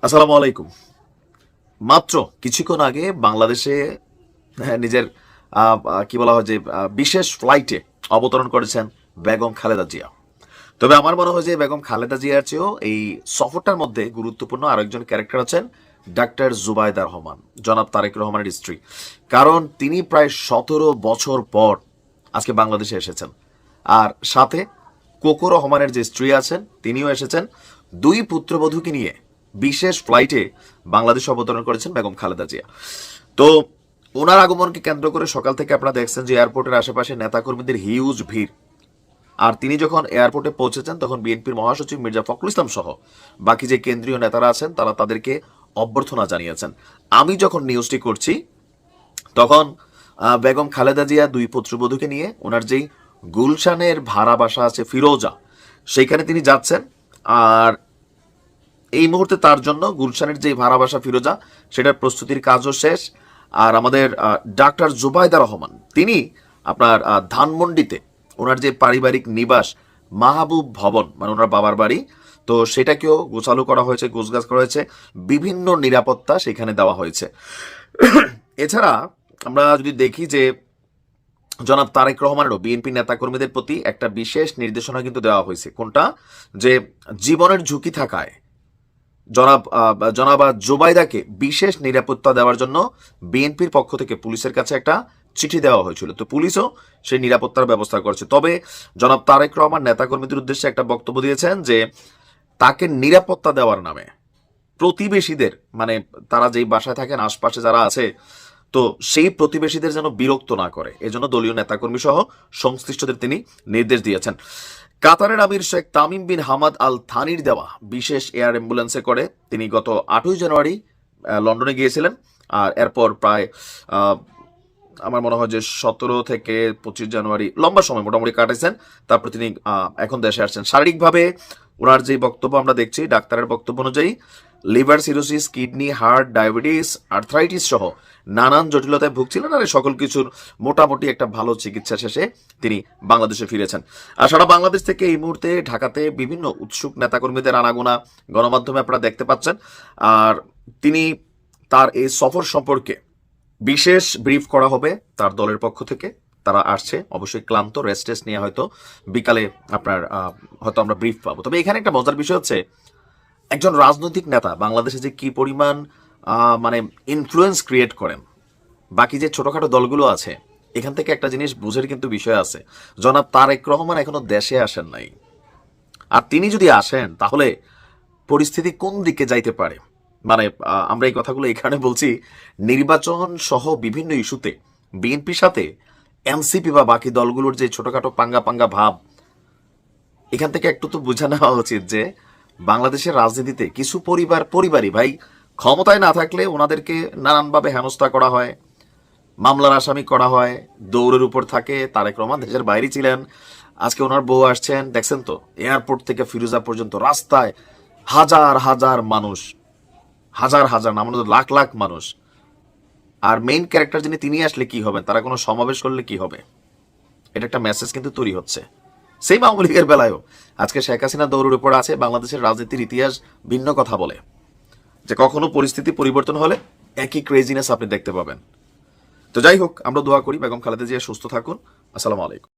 আসসালামু আলাইকুম। মাত্র কিছুক্ষণ আগে বাংলাদেশে নিজের কি বলা হয় যে বিশেষ ফ্লাইটে অবতরণ করেছেন বেগম খালেদা জিয়া। তবে আমার মনে হয় যে বেগম খালেদা জিয়ার চেয়েও এই সফরটার মধ্যে গুরুত্বপূর্ণ আরেকজন ক্যারেক্টার আছেন ডাক্তার জুবাইদা রহমান, জনাব তারেক রহমানের স্ত্রী। কারণ তিনি প্রায় 17 বছর পর আজকে বাংলাদেশে এসেছেন। আর সাথে কোকো রহমানের যে স্ত্রী আছেন তিনিও এসেছেন। দুই পুত্রবধূকে নিয়ে বিশেষ ফ্লাইটে বাংলাদেশ অবতরণ করেছেন বেগম খালেদা জিয়া। তো ওনার আগমনকে কেন্দ্র করে সকাল থেকে আপনারা দেখছেন যে এয়ারপোর্টের আশেপাশে নেতাকর্মীদের হিউজ ভিড়। আর তিনি যখন এয়ারপোর্টে পৌঁছেছেন তখন বিএনপির মহাসচিব মির্জা ফখরুল ইসলাম সহ বাকি যে কেন্দ্রীয় নেতারা আছেন তারা তাদেরকে অভ্যর্থনা জানিয়েছেন। আমি যখন নিউজটি করছি তখন বেগম খালেদা জিয়া দুই পুত্রবধূকে নিয়ে ওনার যেই গুলশানের ভাড়া বাসা আছে ফিরোজা, সেইখানে তিনি যাচ্ছেন। আর এই মুহূর্তে তার জন্য গুলশানের যে ভাড়া বাসা ফিরোজা সেটার প্রস্তুতির কাজও শেষ। আর আমাদের ডাক্তার জুবাইদা রহমান তিনি আপনার ধানমন্ডিতে ওনার যে পারিবারিক নিবাস মাহবুব ভবন মানে ওনার বাবার বাড়ি, তো সেটাকেও গোছালো করা হয়েছে, গোছগাছ করা হয়েছে, বিভিন্ন নিরাপত্তা সেখানে দেওয়া হয়েছে। এছাড়া আমরা যদি দেখি যে জনাব তারেক রহমানেরও বিএনপি নেতাকর্মীদের প্রতি একটা বিশেষ নির্দেশনা কিন্তু দেওয়া হয়েছে। কোনটা? যে জীবনের ঝুঁকি থাকায় জনাব জোবাইদাকে বিশেষ নিরাপত্তা দেওয়ার জন্য বিএনপির পক্ষ থেকে পুলিশের কাছে একটা চিঠি দেওয়া হয়েছিল। তো পুলিশও সেই নিরাপত্তার ব্যবস্থা করছে। তবে জনাব তারেক রহমান নেতাকর্মীদের উদ্দেশ্যে একটা বক্তব্য দিয়েছেন যে তাকে নিরাপত্তা দেওয়ার নামে প্রতিবেশীদের মানে তারা যেই বাসায় থাকেন আশপাশে যারা আছে তো সেই প্রতিবেশীদের যেন বিরক্ত না করে, এজন্য দলীয় নেতাকর্মী সহ সংশ্লিষ্টদের তিনি নির্দেশ দিয়েছেন। কাতারের আমির Sheikh Tamim bin Hamad Al থানির দেওয়া বিশেষ এয়ার অ্যাম্বুলেন্সে করে তিনি গত 8ই জানুয়ারি লন্ডনে গিয়েছিলেন। আর এরপর প্রায় আমার মনে হয় যে 17 থেকে 25 জানুয়ারি লম্বা সময় মোটামুটি কাটাইছেন। তারপর তিনি এখন দেশে আসছেন। শারীরিকভাবে ওনার যে বক্তব্য আমরা দেখছি ডাক্তারের বক্তব্য অনুযায়ী liver cirrhosis, kidney, heart, diabetes, arthritis সহ নানান জটিলতায় ভুগছিলেন। আর সকল কিছুর মোটামুটি একটা ভালো চিকিৎসা শেষে তিনি বাংলাদেশে ফিরেছেন। আর সারা বাংলাদেশ থেকে এই মুহূর্তে ঢাকাতে বিভিন্ন উৎসুক নেতাকর্মীদের আনাগোনা গণমাধ্যমে আপনারা দেখতে পাচ্ছেন। আর তিনি তার এই সফর সম্পর্কে বিশেষ ব্রিফ করা হবে তার দলের পক্ষ থেকে। তারা আসছে অবশ্যই ক্লান্ত, রেস্টেস নিয়ে হয়তো বিকালে আপনার হয়তো আমরা ব্রিফ পাবো। তবে এখানে একটা মজার বিষয় হচ্ছে একজন রাজনৈতিক নেতা বাংলাদেশে যে কি পরিমাণ মানে ইনফ্লুয়েন্স ক্রিয়েট করেন বাকি যে ছোটখাটো দলগুলো আছে, এখান থেকে একটা জিনিস বুঝের কিন্তু বিষয় আছে। জনাব তারেক রহমান এখনো দেশে আসেন নাই। আর তিনি যদি আসেন তাহলে পরিস্থিতি কোন দিকে যাইতে পারে, মানে আমরা এই কথাগুলো এখানে বলছি নির্বাচন সহ বিভিন্ন ইস্যুতে বিএনপির সাথে এনসিপি বা বাকি দলগুলোর যে ছোটখাটো পাঙ্গা পাঙ্গা ভাব, এখান থেকে একটু তো বুঝে নেওয়া উচিত যে বাংলাদেশের রাজনীতিতে কিছু পরিবারই ভাই ক্ষমতায় না থাকলে ওনাদেরকে নানানভাবে হেনস্থা করা হয়, মামলার আসামি করা হয়, দৌড়ের উপর থাকে। তারেক রহমান দেশের বাইরে ছিলেন, আজকে ওনার বউ আসছেন, দেখছেন তো এয়ারপোর্ট থেকে ফিরোজা পর্যন্ত রাস্তায় হাজার হাজার মানুষ, হাজার হাজার না আমাদের লাখ লাখ মানুষ। আর মেইন ক্যারেক্টার যিনি তিনি আসলে কি হবেন, তারা কোনো সমাবেশ করলে কি হবে, এটা একটা মেসেজ কিন্তু তৈরি হচ্ছে। সেই আওয়ামী লীগের বেলায়ও আজকে শেখ হাসিনা দৌড়ের উপর আছে। বাংলাদেশের রাজনীতির ইতিহাস ভিন্ন কথা বলে যে কখনো পরিস্থিতি পরিবর্তন হলে একই ক্রেজিনেস আপনি দেখতে পাবেন। তো যাই হোক, আমরা দোয়া করি বেগম খালেদা জিয়া সুস্থ থাকুন। আসসালামু আলাইকুম।